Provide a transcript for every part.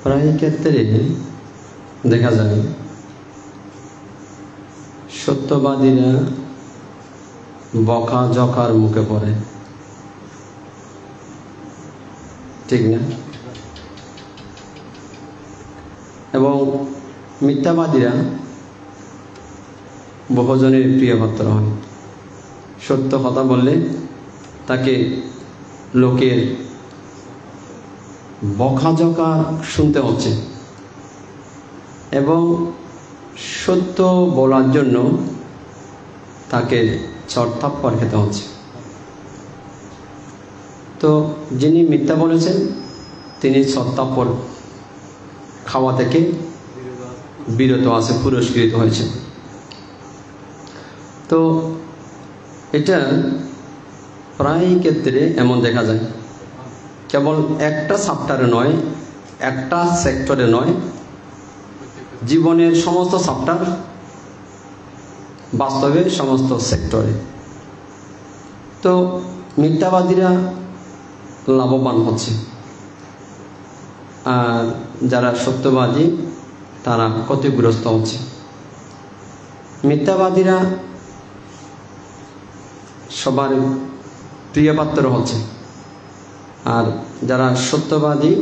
প্রায় ক্ষেত্রে দেখা যায় সত্যবাদীরা বকা জকার মুখে পড়ে, ঠিক না? এবং মিথ্যাবাদীরা বহুজনের প্রিয় পাত্র হয়। সত্য কথা বললে তাকে লোকের বকাঝকা শুনতে হচ্ছে এবং সত্য বলার জন্য তাকে চড়থাপ্পড় খেতে হচ্ছে। তো যিনি মিথ্যা বলেছেন তিনি চড়থাপ্পড় খাওয়া থেকে বিরত আছে, পুরস্কৃত হয়েছে। তো এটা প্রায় ক্ষেত্রে এমন দেখা যায়, কেবল একটা চ্যাপ্টারে নয়, একটা সেক্টরে নয়, জীবনের সমস্ত চ্যাপ্টার, বাস্তবে সমস্ত সেক্টরে। তো মিথ্যাবাদীরা লাভবান হচ্ছে আর যারা সত্যবাদী তারা ক্ষতিগ্রস্ত হচ্ছে। মিথ্যাবাদীরা সবার প্রিয় পাত্র হচ্ছে আর যারা সত্যবাদী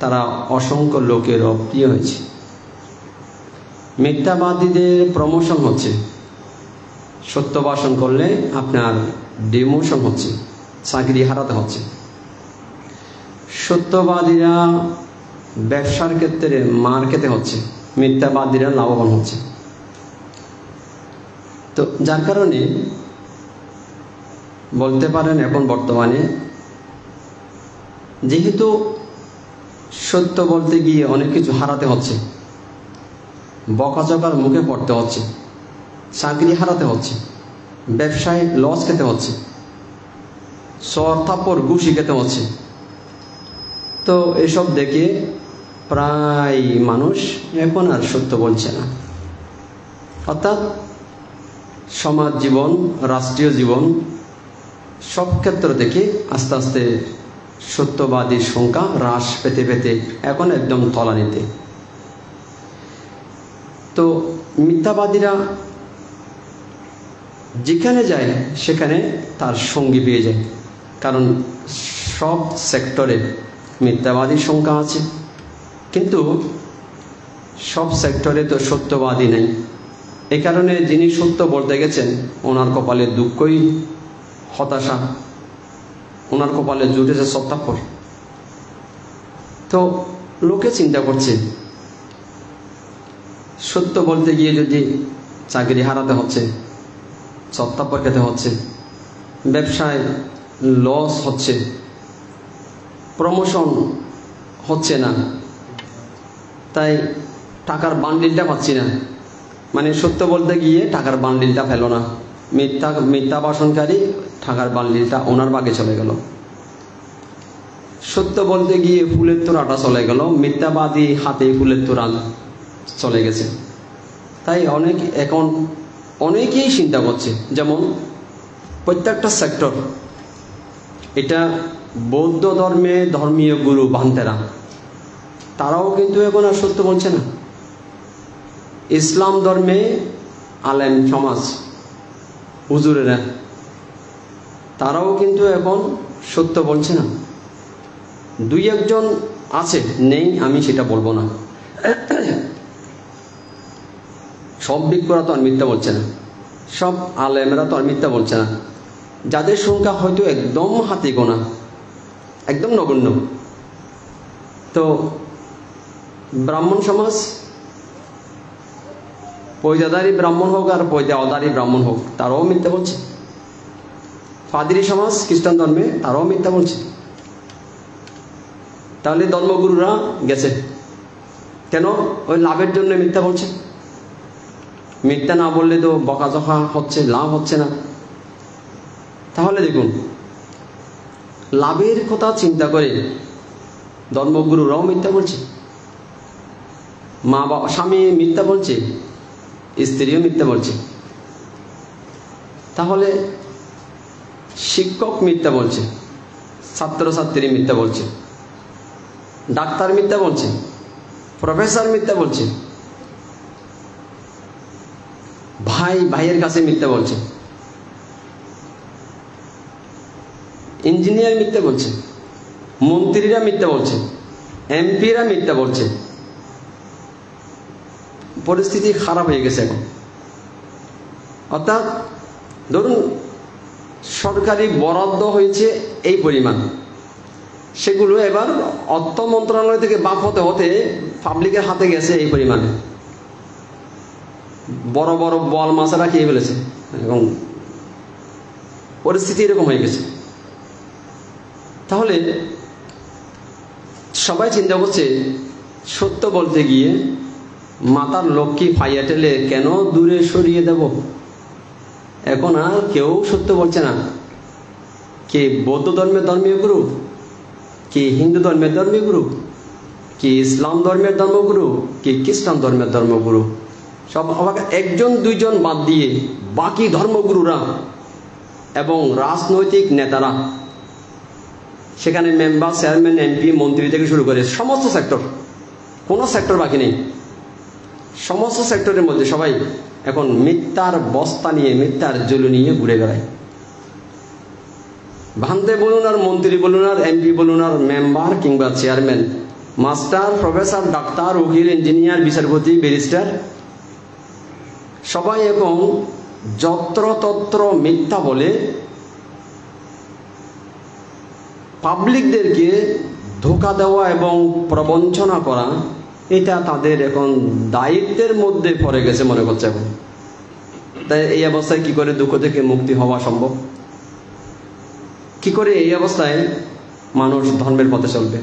তারা অসংখ্য লোকের অপ্রিয় হয়েছে। মিথ্যাবাদীদের প্রমোশন হচ্ছে, সত্য ভাষণ করলে আপনার ডিমোশন হচ্ছে, চাকরি হারাতে হচ্ছে। সত্যবাদীরা ব্যবসার ক্ষেত্রে মার খেতে হচ্ছে, মিথ্যাবাদীরা লাভবান হচ্ছে। তো যার কারণে বলতে পারেন এখন বর্তমানে যেহেতু সত্য বলতে গিয়ে অনেক কিছু হারাতে হচ্ছে, বকাঝকার মুখে পড়তে হচ্ছে, চাকরি হারাতে হচ্ছে, ব্যবসায় লস খেতে হচ্ছে, চড়থাপ্পড় ঘুষি খেতে হচ্ছে। তো এসব দেখে প্রায় মানুষ এখন আর সত্য বলছে না। অর্থাৎ সমাজ জীবন, রাষ্ট্রীয় জীবন, সব ক্ষেত্র থেকে আস্তে আস্তে সত্যবাদীর সংখ্যা হ্রাস পেতে পেতে এখন একদম তলানিতে। তো মিথ্যাবাদীরা যেখানে যায় সেখানে তার সঙ্গী পেয়ে যায়, কারণ সব সেক্টরে মিথ্যাবাদীর সংখ্যা আছে, কিন্তু সব সেক্টরে তো সত্যবাদী নেই। এ কারণে যিনি সত্য বলতে গেছেন ওনার কপালে দুঃখই হতাশা, ওনার কপালে জুটেছে চড়থাপ্পড়। তো লোকে চিন্তা করছে সত্য বলতে গিয়ে যদি চাকরি হারাতে হচ্ছে, চড়থাপ্পড় খেতে হচ্ছে, ব্যবসায় লস হচ্ছে, প্রমোশন হচ্ছে না, তাই টাকার বান্ডিলটা পাচ্ছি না, মানে সত্য বলতে গিয়ে টাকার বান্ডিলটা পেল না, মিথ্যা ভাষণকারী টাকার বান্ডিলটা ওনার ভাগে চলে গেল। সত্য বলতে গিয়ে ফুলের তোড়াটা চলে গেল, মিথ্যাবাদী হাতে ফুলের তোড়া চলে গেছে। তাই এখন অনেকেই চিন্তা করছে, যেমন প্রত্যেকটা সেক্টর, এটা বৌদ্ধ ধর্মে ধর্মীয় গুরু ভান্তেরা তারাও কিন্তু এখন আর সত্য বলছে না। ইসলাম ধর্মে আলেম সমাজ, হুজুরেরা, তারাও কিন্তু এখন সত্য বলছে না। দুই একজন আছে, নেই আমি সেটা বলবো না, সব বিজ্ঞরা তো আর মিথ্যা বলছে না, সব আলেমরা তো আর মিথ্যা বলছে না। যাদের সংখ্যা হয়তো একদম হাতে গোনা, একদম নগণ্য। তো ব্রাহ্মণ সমাজ, পয়দাদারি ব্রাহ্মণ হোক আর পয়দাদারি ব্রাহ্মণ হোক, তারাও মিথ্যা বলছে। পাদ্রী সমাজ খ্রিস্টান ধর্মে, তারাও মিথ্যা বলছে। তাহলে ধর্মগুরুরা গেছে কেন? ওই লাভের জন্য মিথ্যা বলছে। মিথ্যা না বললে তো বকাঝকা হচ্ছে, লাভ হচ্ছে না। তাহলে দেখুন, লাভের কথা চিন্তা করে ধর্মগুরুরাও মিথ্যা বলছে, মা বাবা, স্বামী মিথ্যা বলছে, স্ত্রীও মিথ্যা বলছে। তাহলে শিক্ষক মিথ্যা বলছে, ছাত্রছাত্রী মিথ্যা বলছে, ডাক্তার মিথ্যা বলছে, প্রফেসর মিথ্যা বলছে, ভাই ভাইয়ের কাছে মিথ্যা বলছে, ইঞ্জিনিয়ার মিথ্যা বলছে, মন্ত্রীরা মিথ্যা বলছে, এমপিরা মিথ্যা বলছে। পরিস্থিতি খারাপ হয়ে গেছে এখন। অর্থাৎ ধরুন সরকারি বরাদ্দ হয়েছে এই পরিমাণ, সেগুলো এবার অর্থ মন্ত্রণালয় থেকে বাক হতে হতে পাবলিকের হাতে গেছে এই পরিমাণে। বড় বড় বল মাছেরা খেয়ে ফেলেছে এবং পরিস্থিতি এরকম হয়ে গেছে। তাহলে সবাই চিন্তা করছে সত্য বলতে গিয়ে মাথার লক্ষ্মী ফাইয়া টেলে কেন দূরে সরিয়ে দেব। এখন আর কেউ সত্য বলছে না। কে বৌদ্ধ ধর্মের ধর্মীয় গুরু, কে হিন্দু ধর্মের ধর্মীয় গুরু, কে ইসলাম ধর্মের ধর্মগুরু, কে খ্রিস্টান ধর্মের ধর্মগুরু, সব একজন দুইজন বাদ দিয়ে বাকি ধর্মগুরুরা এবং রাজনৈতিক নেতারা, সেখানে মেম্বার, চেয়ারম্যান, এমপি, মন্ত্রী থেকে শুরু করে সমস্ত সেক্টর, কোনো সেক্টর বাকি নেই। সমস্ত সেক্টরের মধ্যে সবাই এখন মিথ্যার বস্তা নিয়ে, মিথ্যার জলু নিয়ে ঘুরে বেড়ায়। ভান্তে বলুন আর মন্ত্রী বলুন আর এমপি বলুন আর মেম্বার কিংবা চেয়ারম্যান, মাস্টার, প্রফেসর, ডাক্তার, উকিল, ইঞ্জিনিয়ার, বিচারপতি, ব্যারিস্টার, সবাই এখন যত্রতত্র মিথ্যা বলে পাবলিকদেরকে ধোঁকা দেওয়া এবং প্রবঞ্চনা করা, এটা তাদের এখন দায়িত্বের মধ্যে পড়ে গেছে মনে করছে এখন। তাই এই অবস্থায় কি করে দুঃখ থেকে মুক্তি হওয়া সম্ভব? কি করে এই অবস্থায় মানুষ ধর্মের পথে চলবে?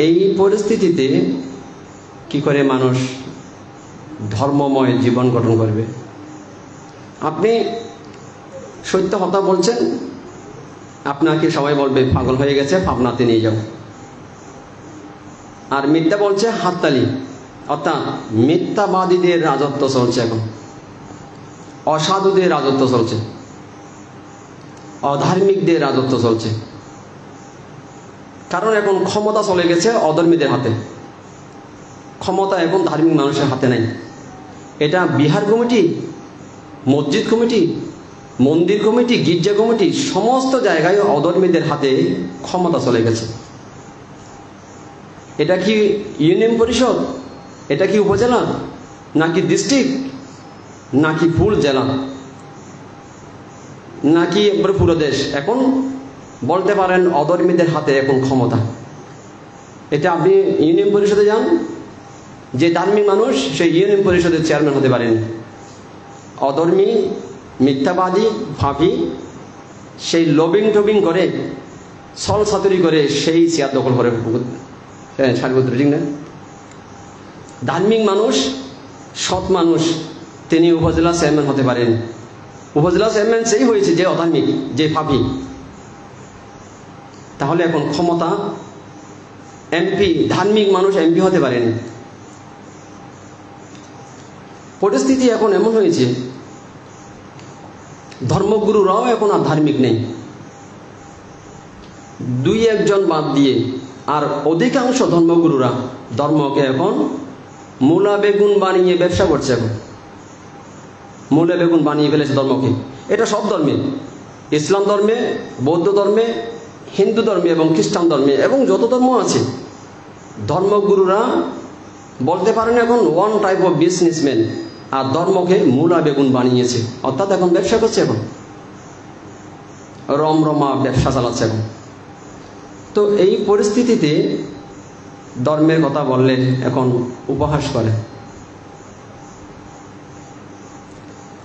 এই পরিস্থিতিতে কি করে মানুষ ধর্মময় জীবন গঠন করবে? আপনি সত্য কথা বলছেন, আপনাকে সবাই বলবে পাগল হয়ে গেছে, পাবনাতে নিয়ে যাও। আর মিথ্যা বলছে হাততালি। অর্থাৎ মিথ্যাবাদীদের রাজত্ব চলছে এখন, অসাধুদের রাজত্ব চলছে, অধার্মিকদের রাজত্ব চলছে। কারণ এখন ক্ষমতা চলে গেছে অধর্মীদের হাতে, ক্ষমতা এখন ধার্মিক মানুষের হাতে নাই। এটা বিহার কমিটি, মসজিদ কমিটি, মন্দির কমিটি, গির্জা কমিটি, সমস্ত জায়গায় অধর্মীদের হাতে ক্ষমতা চলে গেছে। এটা কি ইউনিয়ন পরিষদ, এটা কি উপজেলা, নাকি ডিস্ট্রিক্ট, নাকি ফুল জেলা, নাকি পুরো দেশ? এখন বলতে পারেন অধর্মীদের হাতে এখন ক্ষমতা। এটা আপনি ইউনিয়ন পরিষদে যান, যে ধার্মিক মানুষ সেই ইউনিয়ন পরিষদের চেয়ারম্যান হতে পারেন। অধর্মী, মিথ্যাবাদী, ফাঁপি, সেই লবিং টবিং করে, ছল ছাতুরি করে সেই চেয়ার দখল করে সারিবদ্ধ, ঠিক না? ধার্মিক মানুষ, সৎ মানুষ, তিনি উপজেলা চেয়ারম্যান হতে পারেন। উপজেলা চেয়ারম্যান সেই হয়েছে যে অধার্মিক, যে ফাঁপি। তাহলে এখন ক্ষমতা, এমপি, ধার্মিক মানুষ এমপি হতে পারেন। পরিস্থিতি এখন এমন হয়েছে, ধর্মগুরুরাও এখন আর ধার্মিক নেই। দুই একজন বাদ দিয়ে আর অধিকাংশ ধর্মগুরুরা ধর্মকে এখন মূলা বেগুন বানিয়ে ব্যবসা করছে। এখন মূলা বেগুন বানিয়ে ফেলেছে ধর্মকে। এটা সব ধর্মে, ইসলাম ধর্মে, বৌদ্ধ ধর্মে, হিন্দু ধর্মে এবং খ্রিস্টান ধর্মে এবং যত ধর্ম আছে, ধর্মগুরুরা বলতে পারেন এখন ওয়ান টাইপ অফ বিজনেসম্যান, আর ধর্মকে মূলা বেগুন বানিয়েছে। অর্থাৎ এখন ব্যবসা করছে, এখন রমরমা ব্যবসা চালাচ্ছে এখন। তো এই পরিস্থিতিতে ধর্মের কথা বললে এখন উপহাস করে।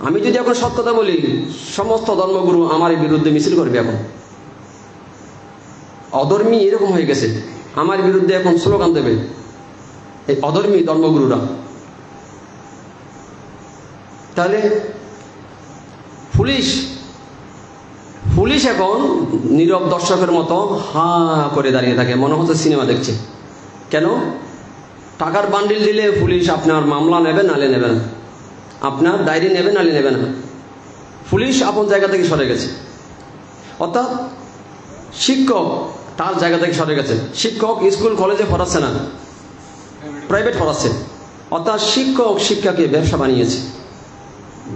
আমি যদি এখন সত্য কথা বলি, সমস্ত ধর্মগুরু আমার বিরুদ্ধে মিছিল করবে। এখন অধর্মী এরকম হয়ে গেছে, আমার বিরুদ্ধে এখন স্লোগান দেবে এই অধর্মী ধর্মগুরুরা। তাহলে পুলিশ এখন নীরব দর্শকের মতো হা করে দাঁড়িয়ে থাকে, মনে হচ্ছে সিনেমা দেখছে। কেন? টাকার বান্ডিল দিলে পুলিশ আপনার মামলা নেবে, নালে নেবে না, আপনার ডায়েরি নেবে, নালে নেবে না। পুলিশ আপন জায়গা থেকে সরে গেছে। অর্থাৎ শিক্ষক তার জায়গা থেকে সরে গেছে। শিক্ষক স্কুল কলেজে পড়াচ্ছে না, প্রাইভেট পড়াচ্ছে, অর্থাৎ শিক্ষক শিক্ষাকে ব্যবসা বানিয়েছে,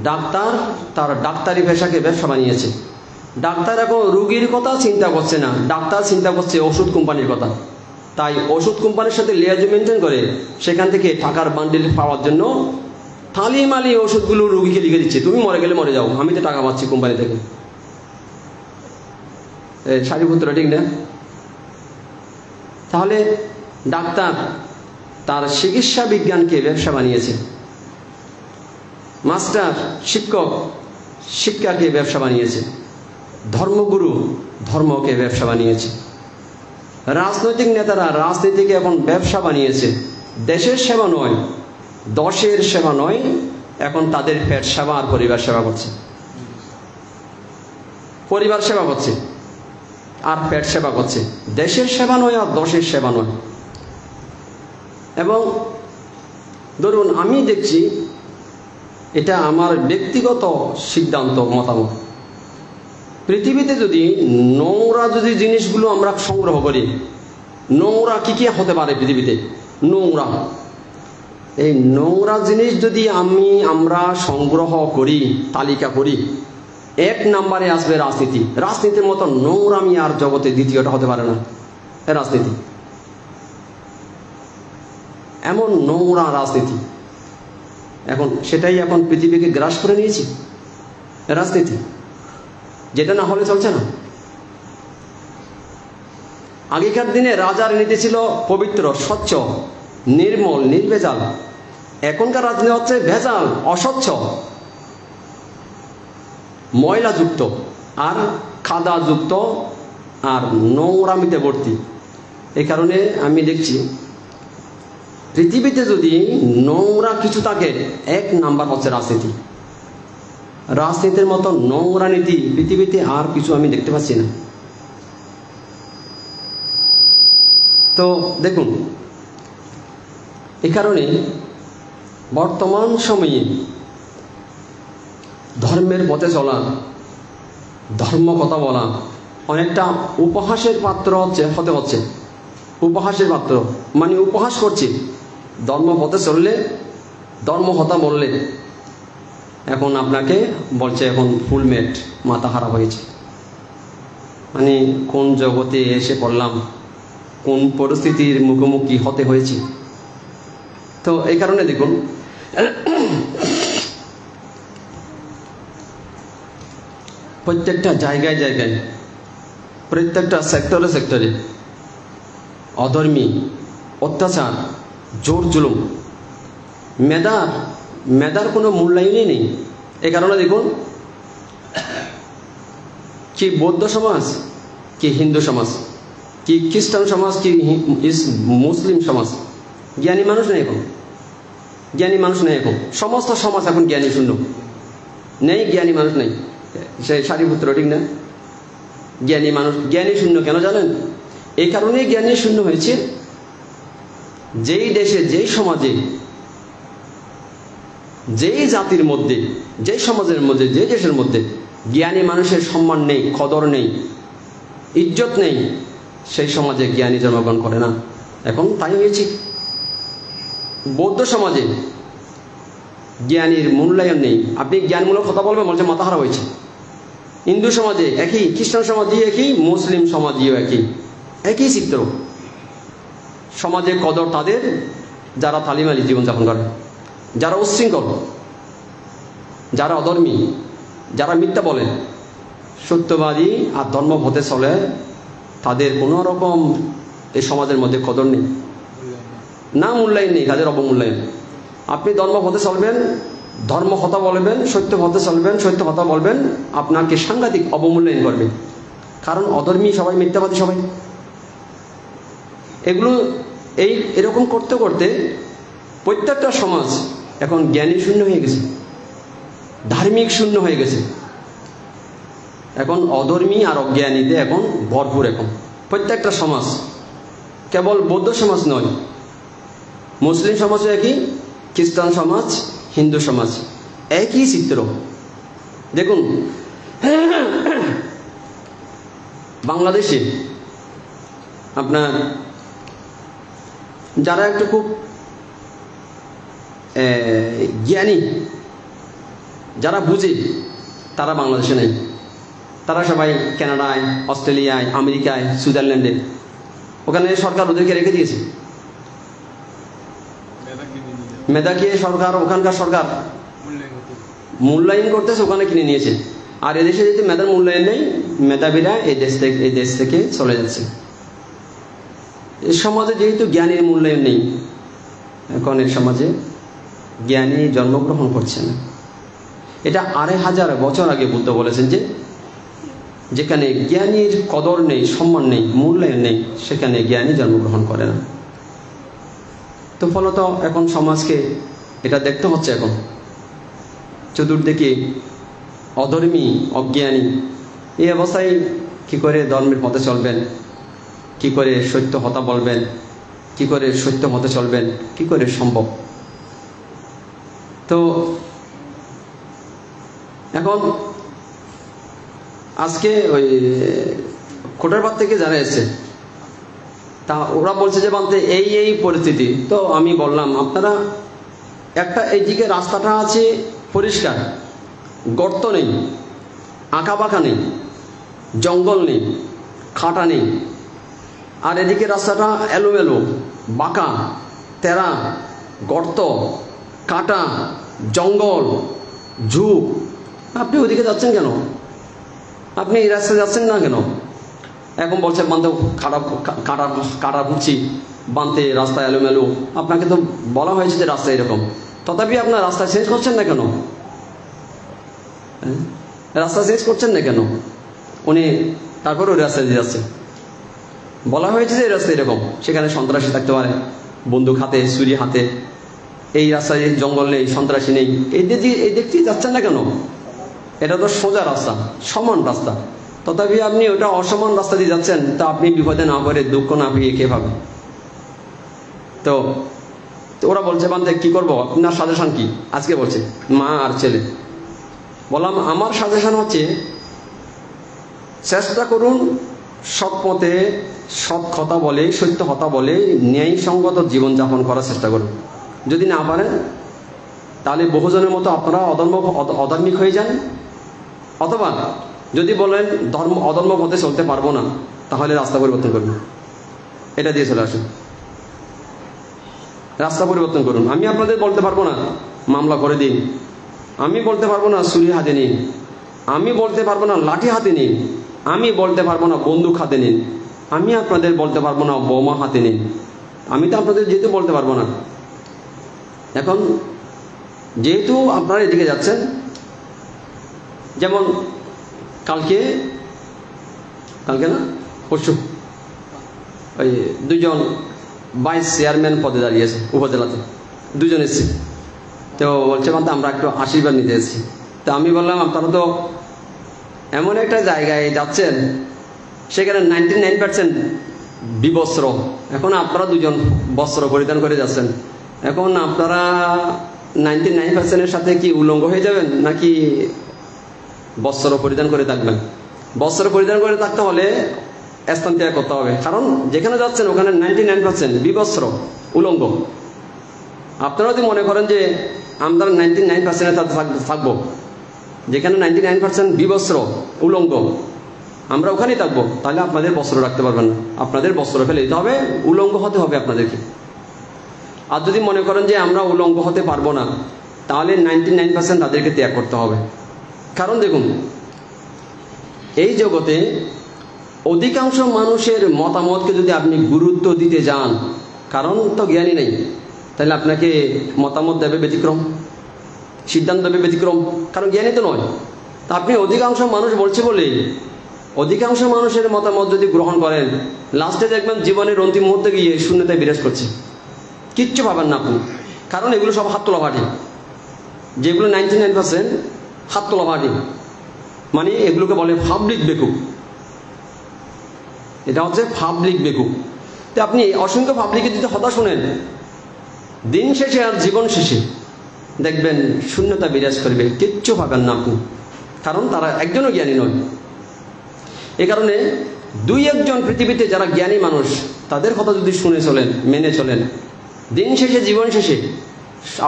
ডাক্তার তার ডাক্তারি পেশাকে ব্যবসা বানিয়েছে। ডাক্তার এখন রুগীর কথা চিন্তা করছে না, ডাক্তার চিন্তা করছে ওষুধ কোম্পানির কথা। তাই ওষুধ কোম্পানির সাথে লিয়াজু মেনটেন করে সেখান থেকে টাকার বান্ডিল পাওয়ার জন্য থালি ওষুধগুলো রুগীকে লিখে দিচ্ছে, তুমি মরে গেলে মরে যাও, আমি তো টাকা পাচ্ছি কোম্পানি থেকে। সারিপুত্র ঠিক না? তাহলে ডাক্তার তার চিকিৎসা বিজ্ঞানকে ব্যবসা বানিয়েছে, মাস্টার শিক্ষক শিক্ষাকে ব্যবসা বানিয়েছে, ধর্মগুরু ধর্মকে ব্যবসা বানিয়েছে, রাজনৈতিক নেতারা রাজনীতিকে এখন ব্যবসা বানিয়েছে। দেশের সেবা নয়, দশের সেবা নয়, এখন তাদের পেট সেবা আর পরিবার সেবা করছে, পরিবার সেবা করছে আর পেট সেবা করছে। দেশের সেবা নয় আর দশের সেবা নয়। এবং ধরুন আমি দেখছি, এটা আমার ব্যক্তিগত সিদ্ধান্ত মতামত, পৃথিবীতে যদি নোংরা জিনিসগুলো আমরা সংগ্রহ করি, নোংরা কি কি হতে পারে পৃথিবীতে? নোংরা, এই নোংরা জিনিস যদি আমরা সংগ্রহ করি, তালিকা করি, 1 নম্বরে আসবে রাজনীতি। রাজনীতির মতো নোংরামি আর জগতে দ্বিতীয়টা হতে পারে না। রাজনীতি এমন নোংরা রাজনীতি, সেটাই এখন পৃথিবীকে গ্রাস করে নিয়েছে রাজনীতি, যেটা না হলে চলছে না। আগেকার দিনে রাজার নীতি ছিল পবিত্র, স্বচ্ছ, নির্মল, নির্ভেজাল। এখনকার রাজনীতি হচ্ছে ভেজাল, অস্বচ্ছ, ময়লাযুক্ত আর কাদাযুক্ত আর নোংরামিতে ভর্তি। এই কারণে আমি দেখছি পৃথিবীতে যদি নোংরা কিছু থাকে, 1 নাম্বার হচ্ছে রাজনীতি। রাজনীতির মতো নোংরা নীতি পৃথিবীতে আর কিছু আমি দেখতে পাচ্ছি না। তো দেখুন, এই কারণে বর্তমান সময়ে ধর্মের পথে চলা, ধর্ম কথা বলা অনেকটা উপহাসের পাত্র হতে হচ্ছে। উপহাসের পাত্র মানে উপহাস করছি। ধর্ম পথে চললে, ধর্ম কথা বললে এখন আপনাকে বলছে এখন ফুলমেট, মাথা খারাপ হয়েছে, মানে কোন জগতে এসে পড়লাম, কোন পরিস্থিতির মুখোমুখি হতে হয়েছে। তো এই কারণে দেখুন, প্রত্যেকটা জায়গায় জায়গায়, প্রত্যেকটা সেক্টরে অধর্মী, অত্যাচার, জোর জুলুম, মেধার কোনো মূল্যায়নই নেই। এ কারণে দেখুন, কি বৌদ্ধ সমাজ, কি হিন্দু সমাজ, কি খ্রিস্টান সমাজ, কি মুসলিম সমাজ, জ্ঞানী মানুষ নেই এখন, জ্ঞানী মানুষ নেই এখন। সমস্ত সমাজ এখন জ্ঞানী শূন্য, নেই জ্ঞানী মানুষ নেই। সে সারিপুত্র ঠিক না? জ্ঞানী মানুষ, জ্ঞানী শূন্য কেন জানেন? এই কারণেই জ্ঞানী শূন্য হয়েছে, যেই দেশে, যেই সমাজে, যেই জাতির মধ্যে, যেই সমাজের মধ্যে, যে দেশের মধ্যে জ্ঞানী মানুষের সম্মান নেই, কদর নেই, ইজ্জত নেই, সেই সমাজে জ্ঞানী জন্মগ্রহণ করে না। এখন তাই হয়েছে। বৌদ্ধ সমাজে জ্ঞানীর মূল্যায়ন নেই, আপনি জ্ঞানমূলক কথা বলবেন বলছে মাথা খারাপ হয়েছে। হিন্দু সমাজে একই, খ্রিস্টান সমাজে একই, মুসলিম সমাজেও একই চিত্র। সমাজে কদর তাদের যারা তালিমালি জীবনযাপন করে, যারা উচ্ছৃঙ্খল, যারা অধর্মী, যারা মিথ্যা বলে, সত্যবাদী আর ধর্ম পথে চলে, তাদের কোনো রকম এই সমাজের মধ্যে কদর নেই, না মূল্যায়ন নেই, তাদের অবমূল্যায়ন। আপনি ধর্ম পথে চলবেন, ধর্ম কথা বলবেন, সত্য পথে চলবেন, সত্য কথা বলবেন, আপনাকে সাংঘাতিক অবমূল্যায়ন করবে। কারণ অধর্মী সবাই, মিথ্যাবাদী সবাই। এগুলো এরকম করতে করতে প্রত্যেকটা সমাজ এখন জ্ঞানী শূন্য হয়ে গেছে, ধার্মিক শূন্য হয়ে গেছে। এখন অধর্মী আর অজ্ঞানীতে এখন ভরপুর। এখন প্রত্যেকটা সমাজ, কেবল বৌদ্ধ সমাজ নয়, মুসলিম সমাজও একই, খ্রিস্টান সমাজ, হিন্দু সমাজ একই চিত্র। দেখুন, বাংলাদেশে আপনার যারা একটু খুব জ্ঞানী যারা বুঝে তারা বাংলাদেশে নেই। তারা সবাই কানাডায়, অস্ট্রেলিয়ায়, আমেরিকায়, সুইজারল্যান্ডে, ওখানে সরকার ওদেরকে রেখে দিয়েছে। মেধাকে সরকার, ওখানকার সরকার মূল্যায়ন করতেছে, ওখানে কিনে নিয়েছে। আর এদেশে যদি মেধার মূল্যায়ন নেই, মেধাবীরা এই দেশ থেকে চলে যাচ্ছে। এই সমাজে যেহেতু জ্ঞানীর মূল্যায়ন নেই, এখন এই সমাজে জ্ঞানী জন্মগ্রহণ করছে না। এটা 2500 বছর আগে বুদ্ধ বলেছেন যে যেখানে জ্ঞানীর কদর নেই, সম্মান নেই, মূল্যায়ন নেই, সেখানে জ্ঞানী জন্মগ্রহণ করে না। তো ফলত এখন সমাজকে এটা দেখতে হচ্ছে। এখন চতুর্দিকে অধর্মী, অজ্ঞানী, এই অবস্থায় কি করে ধর্মের পথে চলবেন, কি করে সত্য কথা বলবেন, কি করে সত্য মতে চলবেন, কি করে সম্ভব? তো এখন আজকে ওই কোটারবাদ থেকে যারা এসেছে, তা ওরা বলছে যে বানতে এই পরিস্থিতি। তো আমি বললাম আপনারা একটা, এইদিকে রাস্তাটা আছে পরিষ্কার, গর্ত নেই, আঁকা বাঁকা নেই, জঙ্গল নেই, খাটা নেই। আর এদিকে রাস্তাটা এলোমেলো, বাঁকা, তেরা, গর্ত, কাটা, জঙ্গল, ঝুপ। আপনি ওদিকে যাচ্ছেন কেন? আপনি এই রাস্তায় যাচ্ছেন না কেন? এখন বলছে বান্ধব কাটা বুঝছি, বানতে রাস্তা এলোমেলো। আপনাকে তো বলা হয়েছে যে রাস্তা এরকম, তথাপি আপনার রাস্তা চেঞ্জ করছেন না কেন? রাস্তা চেঞ্জ করছেন না কেন? উনি তারপরে ওই রাস্তায় দিয়ে যাচ্ছে। বলা হয়েছে যে এই রাস্তা এরকম, সেখানে সন্ত্রাসী থাকতে পারে, বন্দুক হাতে, ছুরি হাতে। এই রাস্তায় জঙ্গল নেই, সন্ত্রাসী নেই, এই দিক দিয়ে যাচ্ছেন না কেন? এটা তো সোজা রাস্তা, সমান রাস্তা, তথাপি আপনি ওটা অসমান রাস্তা দিয়ে যাচ্ছেন। তা আপনি বিপদে না পড়ে, দুঃখ না পেয়ে কে পাবে? তো ওরা বলছে বান্ধে কি করবো, আপনার সাজেশন কি? আজকে বলছে মা আর ছেলে। বললাম আমার সাজেশন হচ্ছে চেষ্টা করুন সৎ পথে, সৎ কথা বলে, সত্য কথা বলে ন্যায়সঙ্গত জীবনযাপন করার চেষ্টা করুন। যদি না পারেন তাহলে বহুজনের মতো আপনারা অধর্মিক হয়ে যান, অথবা যদি বলেন অধর্ম পথে চলতে পারবো না, তাহলে রাস্তা পরিবর্তন করুন। এটা দিয়ে চলে আসুন, রাস্তা পরিবর্তন করুন। আমি আপনাদের বলতে পারবো না মামলা করে দিন, আমি বলতে পারবো না ছুরি হাতে নিন, আমি বলতে পারবো না লাঠি হাতে নিন, আমি বলতে পারবো না বন্দুক হাতে নিন, আমি আপনাদের বলতে পারবো না বোমা হাতে নিন। আমি তো আপনাদের যেহেতু বলতে পারবো না। এখন যেহেতু আপনারা এদিকে যাচ্ছেন, যেমন কালকে না পরশু ওই 2জন ভাইস চেয়ারম্যান পদে দাঁড়িয়েছে উপজেলাতে, 2জন এসেছে। তো বলছে মানে আমরা একটু আশীর্বাদ নিতে এসেছি। তো আমি বললাম আপনারা তো এমন একটা জায়গায় যাচ্ছেন সেখানে 99% বিবস্ত্র, এখন আপনারা 2জন বস্ত্র পরিধান করে যাচ্ছেন। এখন আপনারা 99%-এর সাথে কি উলঙ্গ হয়ে যাবেন, নাকি বস্ত্র পরিধান করে থাকবেন? বস্ত্র পরিধান করে থাকতে হলে স্থান ত্যাগ করতে হবে, কারণ যেখানে যাচ্ছেন ওখানে 99% বিবস্ত্র, উলঙ্গ। আপনারা যদি মনে করেন যে আমরা 99%-এর সাথে থাকবো, যেখানে 99% বিবস্ত্র, উলঙ্গ, আমরা ওখানেই থাকবো, তাহলে আপনাদের বস্ত্র রাখতে পারবেন না, আপনাদের বস্ত্র ফেলে দিতে হবে, উলঙ্গ হতে হবে আপনাদেরকে। আর যদি মনে করেন যে আমরা উলঙ্গ হতে পারবো না, তাহলে 99% তাদেরকে ত্যাগ করতে হবে। কারণ দেখুন, এই জগতে অধিকাংশ মানুষের মতামতকে যদি আপনি গুরুত্ব দিতে যান, কারণ তো জ্ঞানী নেই, তাহলে আপনাকে মতামত দেবে ব্যতিক্রম, সিদ্ধান্ত দেবে ব্যতিক্রম, কারণ জ্ঞানী তো নয়। তা আপনি অধিকাংশ মানুষ বলছে বলে অধিকাংশ মানুষের মতামত যদি গ্রহণ করেন, লাস্টে দেখবেন জীবনের অন্তিম মুহূর্তে গিয়ে শূন্যতায় বিরাজ করছে, কিচ্ছু পাবেন না আপনি। কারণ এগুলো সব হাত তোলা ভাটি, যেগুলো 99% হাত তোলা ভাটি, মানে এগুলোকে বলে পাবলিক বেকুব। এটা হচ্ছে পাবলিক বেকুব। তো আপনি অসংখ্য পাবলিকের যদি কথা শোনেন, দিন শেষে আর জীবন শেষে দেখবেন শূন্যতা বিরাজ করবে, কিচ্ছু পাবেন না আপনি, কারণ তারা একজনও জ্ঞানী নয়। এ কারণে 2-1 পৃথিবীতে যারা জ্ঞানী মানুষ, তাদের কথা যদি শুনে চলেন, মেনে চলেন, দিন শেষে জীবন শেষে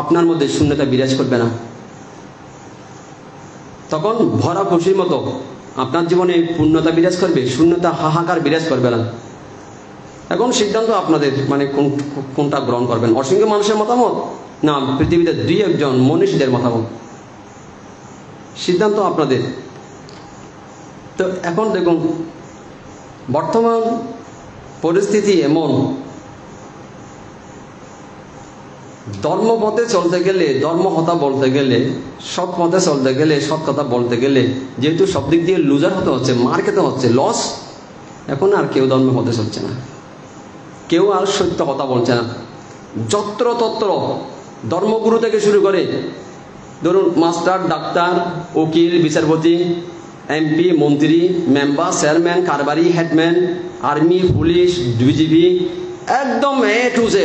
আপনার মধ্যে শূন্যতা বিরাজ করবে না। তখন ভরা খুশির মতো আপনার জীবনে পূর্ণতা বিরাজ করবে, শূন্যতা হাহাকার বিরাজ করবে না। এখন সিদ্ধান্ত আপনাদের, মানে কোনটা গ্রহণ করবেন, অসংখ্য মানুষের মতামত না পৃথিবীতে 2-1 মনীষীদের মতামত, সিদ্ধান্ত আপনাদের। তো এখন দেখুন বর্তমান পরিস্থিতি এমন, ধর্মপথে চলতে গেলে, ধর্মকথা বলতে গেলে, সৎ পথে চলতে গেলে, সৎ কথা বলতে গেলে যেহেতু সব দিক দিয়ে লুজার হতে হচ্ছে, মার খেতে হচ্ছে, লস, এখন আর কেউ ধর্মপথে চলছে না, কেউ আর সত্য কথা বলছে না। যত্র তত্র ধর্মগুরু থেকে শুরু করে ধরুন মাস্টার, ডাক্তার, উকিল, বিচারপতি, এমপি, মন্ত্রী, মেম্বার, চেয়ারম্যান, কারবারি, হেডম্যান, আর্মি, পুলিশ, বিজিবি, একদম A to Z,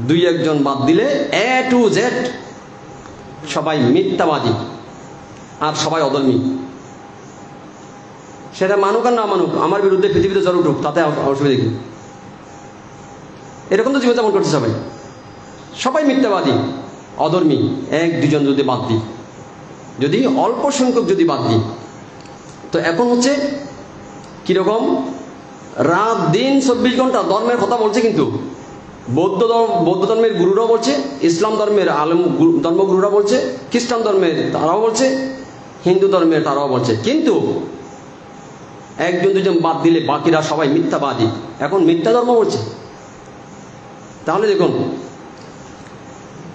2-1 বাদ দিলে A to Z সবাই মিথ্যাবাদী আর সবাই অধর্মী। সেটা মানুক আর না মানুক, আমার বিরুদ্ধে পৃথিবীতে জ্বর উঠুক, তাতে অসুবিধা কি? এরকম তো জীবনযাপন করছে সবাই, সবাই মিথ্যাবাদী, অধর্মী। 1-2 যদি বাদ দিই, যদি অল্প সংখ্যক যদি বাদ দিই, তো এখন হচ্ছে কিরকম, রাত দিন 24 ঘন্টা ধর্মের কথা বলছে। কিন্তু বৌদ্ধ ধর্মের গুরুরাও বলছে, ইসলাম ধর্মের আলেম ধর্মগুরুরা বলছে, খ্রিস্টান ধর্মের তারাও বলছে, হিন্দু ধর্মের তারাও বলছে, কিন্তু 1-2 বাদ দিলে বাকিরা সবাই মিথ্যাবাদী, এখন মিথ্যা ধর্ম বলছে। তাহলে দেখুন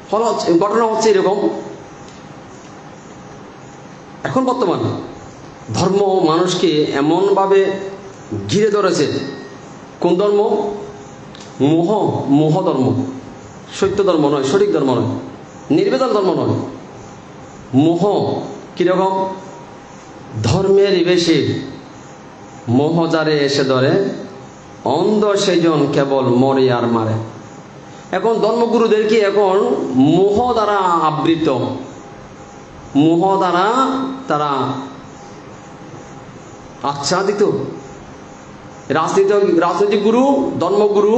ফল হচ্ছে, ঘটনা হচ্ছে এরকম। এখন বর্তমান ধর্ম মানুষকে এমনভাবে ঘিরে ধরেছে, কোন ধর্ম? মোহ ধর্ম, সত্য ধর্ম নয়, সঠিক ধর্ম নয়, নির্বেজাল ধর্ম নয়, মোহ। কিরকম? ধর্মের বেশি মোহ যারে এসে ধরে, অন্ধ সেজন কেবল মরে আর মারে। এখন ধর্মগুরুদেরকে এখন মোহ দ্বারা আবৃত, মোহ দ্বারা তারা আচ্ছাদিত। রাজনৈতিক গুরু, ধর্মগুরু,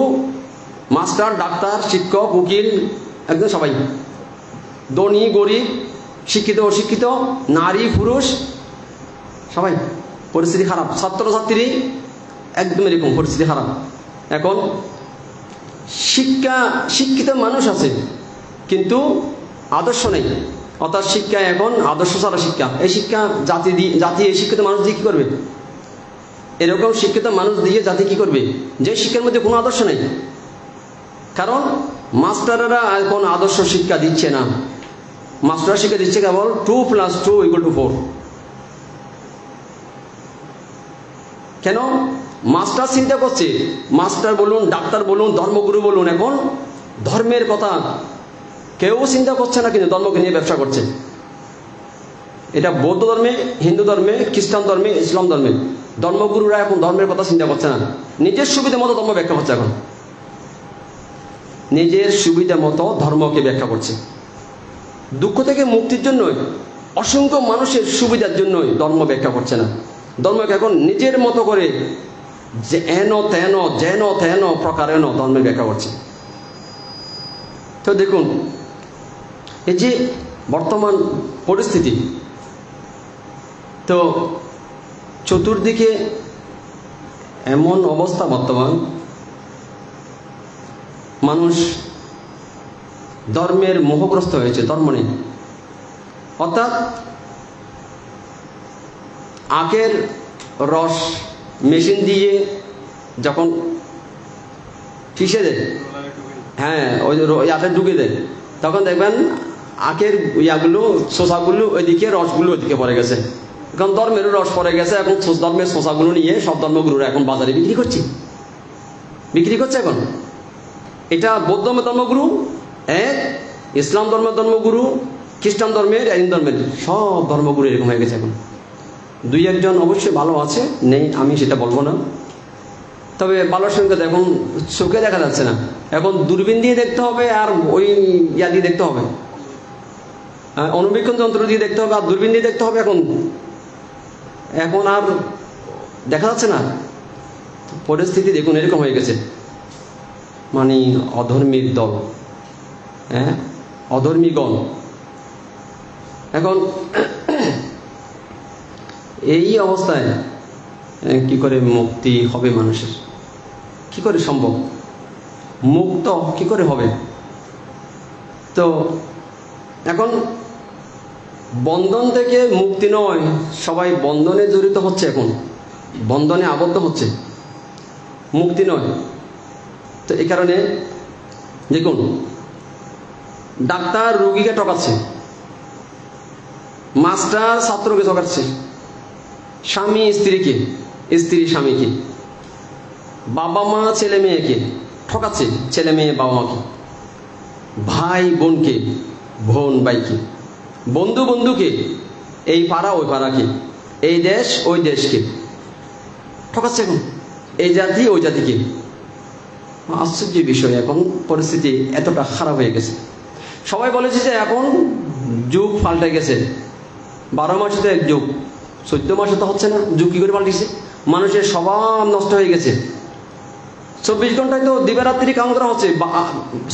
মাস্টার, ডাক্তার, শিক্ষক, উকিল, একদম সবাই, ধনী গরিব, শিক্ষিত অশিক্ষিত, নারী পুরুষ, সবাই পরিস্থিতি খারাপ। ছাত্রছাত্রী একদম এরকম পরিস্থিতি খারাপ। এখন শিক্ষিত মানুষ আছে কিন্তু আদর্শ নেই, অর্থাৎ শিক্ষা এখন আদর্শ ছাড়া শিক্ষা। এই শিক্ষা জাতি এই শিক্ষিত মানুষ দিয়ে কী করবে? এরকম শিক্ষিত মানুষ দিয়ে জাতি কি করবে, যে শিক্ষার মধ্যে কোনো আদর্শ নেই? কারণ মাস্টাররা এখন আদর্শ শিক্ষা দিচ্ছে না, মাস্টাররা শিক্ষা দিচ্ছে কেবল 2 + 2 = 4। কেন? মাস্টার চিন্তা করছে, মাস্টার বলুন, ডাক্তার বলুন, ধর্মগুরু বলুন, এখন ধর্মের কথা কেউ চিন্তা করছে না, কিন্তু ধর্মকে নিয়ে ব্যবসা করছে। এটা বৌদ্ধ ধর্মে, হিন্দু ধর্মে, খ্রিস্টান ধর্মে, ইসলাম ধর্মে ধর্মগুরুরা এখন ধর্মের কথা চিন্তা করছে না, নিজের সুবিধা মতো ধর্ম ব্যাখ্যা করছে। এখন নিজের সুবিধা মতো ধর্মকে ব্যাখ্যা করছে। দুঃখ থেকে মুক্তির জন্য, অসংখ্য মানুষের সুবিধার জন্যই ধর্ম ব্যাখ্যা করছে না, ধর্মকে এখন নিজের মতো করে যেন তেন প্রকারেণ ধর্মের ব্যাখ্যা করছে। তো দেখুন এই যে বর্তমান পরিস্থিতি, তো চতুর্দিকে এমন অবস্থা, বর্তমান মানুষ ধর্মের মোহগ্রস্ত হয়েছে, ধর্ম নেই। অর্থাৎ আখের রস মেশিন দিয়ে যখন পিষে দেয়, হ্যাঁ ওই ইয়াতে ঢুকে দেয়, তখন দেখবেন আখের ইয়াগুলো, শোষাগুলো ওইদিকে, রসগুলো ওইদিকে পড়ে গেছে। এখন ধর্মেরও রস পড়ে গেছে, এখন ধর্মের শোষাগুলো নিয়ে সব ধর্মগুরুরা এখন বাজারে বিক্রি করছে। এখন এটা বৌদ্ধ ধর্মগুরু এক, ইসলাম ধর্মের ধর্মগুরু, খ্রিস্টান ধর্মের, হিন্দু ধর্মের, সব ধর্মগুরু এরকম হয়ে গেছে। এখন 2-1 অবশ্যই ভালো আছে, নেই আমি সেটা বলবো না, তবে ভালোর সঙ্গে এখন চোখে দেখা যাচ্ছে না, এখন দূরবীন দিয়ে দেখতে হবে, আর ওই ইয়া দিয়ে দেখতে হবে, অনুবীক্ষণ যন্ত্র দিয়ে দেখতে হবে, আর দূরবীন দিয়ে দেখতে হবে। এখন আর দেখা যাচ্ছে না। পরিস্থিতি দেখুন এরকম হয়ে গেছে, মানে অধর্মীর দল, হ্যাঁ, অধর্মীগণ। এখন এই অবস্থায় কি করে মুক্তি হবে মানুষের? কি করে সম্ভব? মুক্ত কি করে হবে? তো এখন বন্ধন থেকে মুক্তি নয়, সবাই বন্ধনে জড়িত হচ্ছে, এখন বন্ধনে আবদ্ধ হচ্ছে, মুক্তি নয়। তো এই কারণে দেখুন, ডাক্তার রোগীকে ঠকাচ্ছে, মাস্টার ছাত্রকে ঠকাচ্ছে, স্বামী স্ত্রীকে, স্ত্রী স্বামীকে, বাবা মা ছেলে মেয়েকে ঠকাচ্ছে, ছেলে মেয়ে বাবা মাকে, ভাই বোনকে, বোন ভাইকে, বন্ধু বন্ধুকে, এই পাড়া ওই পাড়াকে, এই দেশ ওই দেশকে ঠকাচ্ছে এখন, এই জাতি ওই জাতিকে। আশ্চর্য বিষয়, এখন পরিস্থিতি এতটা খারাপ হয়ে গেছে। সবাই বলেছে যে এখন যুগ পাল্টে গেছে, 12 মাসে তো এক যুগ, 14 মাসে তো হচ্ছে না, যুগ কি করে পাল্টেছে? মানুষের স্বভাব নষ্ট হয়ে গেছে। 24 ঘন্টায় তো দিবারাত্রি কাম করা হচ্ছে,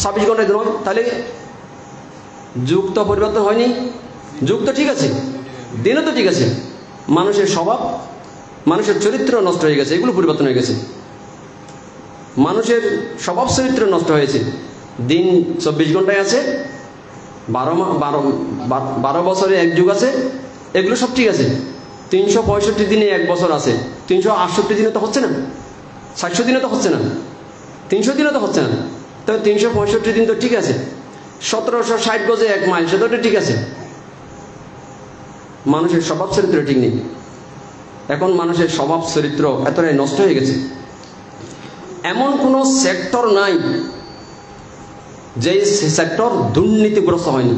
26 ঘন্টায় নয়, তাহলে যুগ তো পরিবর্তন হয়নি। যুগ তো ঠিক আছে, দিনও তো ঠিক আছে, মানুষের স্বভাব, মানুষের চরিত্র নষ্ট হয়ে গেছে, এগুলো পরিবর্তন হয়ে গেছে। মানুষের স্বভাব চরিত্র নষ্ট হয়েছে। দিন 24 ঘন্টায় আছে, 12 বছরে এক যুগ আছে, এগুলো সব ঠিক আছে। 365 দিনে এক বছর আছে, 368 দিনে তো হচ্ছে না, 700 দিনে তো হচ্ছে না, 300 দিনে তো হচ্ছে না, তবে 365 দিন তো ঠিক আছে। 1760 গজে 1 মাইল, সেটা তো ঠিক আছে। মানুষের স্বভাব চরিত্র ঠিক নেই। এখন মানুষের স্বভাব চরিত্র এতটাই নষ্ট হয়ে গেছে, এমন কোনো সেক্টর নাই যে সেক্টর দুর্নীতিগ্রস্ত হয়নি।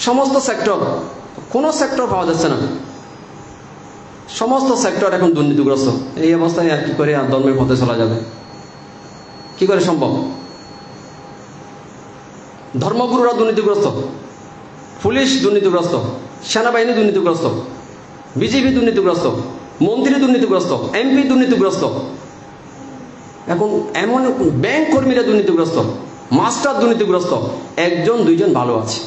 সমস্ত সেক্টর, কোনো সেক্টর পাওয়া যাচ্ছে না, সমস্ত সেক্টর এখন দুর্নীতিগ্রস্ত। এই অবস্থায় আর কি করে আর ধর্মের পথে চলা যাবে? কি করে সম্ভব? ধর্মগুরুরা দুর্নীতিগ্রস্ত, পুলিশ দুর্নীতিগ্রস্ত, সেনাবাহিনী দুর্নীতিগ্রস্ত, বিজেপি দুর্নীতিগ্রস্ত, মন্ত্রী দুর্নীতিগ্রস্ত, এমপি দুর্নীতিগ্রস্ত, এখন এমন ব্যাংক কর্মীরা দুর্নীতিগ্রস্ত, মাস্টার দুর্নীতিগ্রস্ত, একজন দুইজন ভালো আছে,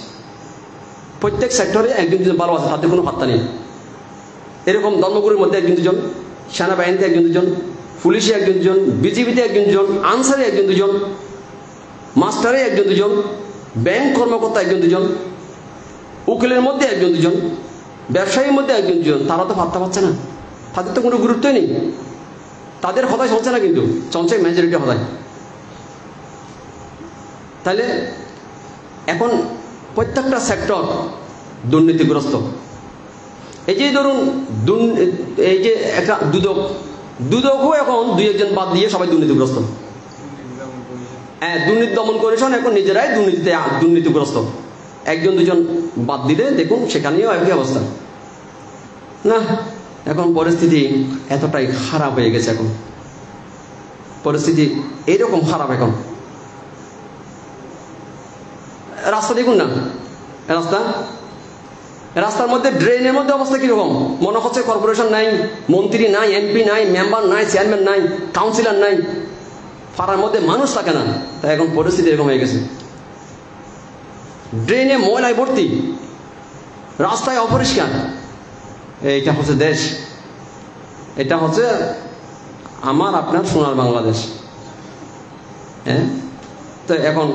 প্রত্যেক সেক্টরে একজন দুজন ভালো আছে, তাদের কোনো পাত্তা নেই। এরকম ধর্মগুরুর মধ্যে একজন দুজন, সেনাবাহিনীতে একজন দুজন, পুলিশে একজন দুজন, বিজেপিতে একজন দুজন, আনসারে একজন দুজন, মাস্টারে একজন দুজন, ব্যাংক কর্মকর্তা একজন দুজন, উকিলের মধ্যে একজন দুজন, ব্যবসায়ীর মধ্যে একজন দুজন। তারা তো পাত্তা পাচ্ছে না, তাদের তো কোনো গুরুত্বই নেই, তাদের হতাশ হচ্ছে না, কিন্তু চলছে মেজরিটি হতাশ। তাহলে এখন প্রত্যেকটা সেক্টর দুর্নীতিগ্রস্ত। এই যে ধরুন এই যে একটা দুদকও এখন 2-1 বাদ দিয়ে সবাই দুর্নীতিগ্রস্ত। হ্যাঁ, দুর্নীতি দমন কমিশন এখন নিজেরাই দুর্নীতিগ্রস্ত। 1-2 বাদ দিলে দেখুন সেখানেও একই অবস্থা। না, এখন পরিস্থিতি এতটাই খারাপ হয়ে গেছে, এখন পরিস্থিতি এইরকম খারাপ। এখন রাস্তা দেখুন না, রাস্তার মধ্যে ড্রেনের মধ্যে অবস্থা কিরকম? মনে হচ্ছে কর্পোরেশন নাই, মন্ত্রী নাই, এমপি নাই, মেম্বার নাই, চেয়ারম্যান নাই, কাউন্সিলর নাই, পাড়ার মধ্যে মানুষ থাকে না। তাই এখন পরিস্থিতি এরকম হয়ে গেছে, ড্রেনে ময়লায় ভর্তি, রাস্তায় অপরিষ্কার। এইটা হচ্ছে দেশ, এটা হচ্ছে আমার আপনার সোনার বাংলাদেশ। হ্যাঁ, তো এখন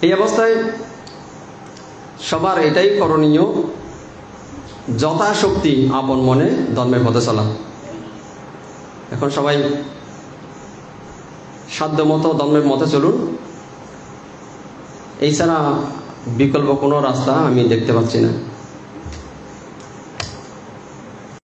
এই অবস্থায় সবার এটাই করণীয়, যথাশক্তি আপন মনে ধর্মের পথে চলা। এখন সবাই সাধ্যমতো ধর্মের মতে চলুন, এছাড়া বিকল্প কোনো রাস্তা আমি দেখতে পাচ্ছি না।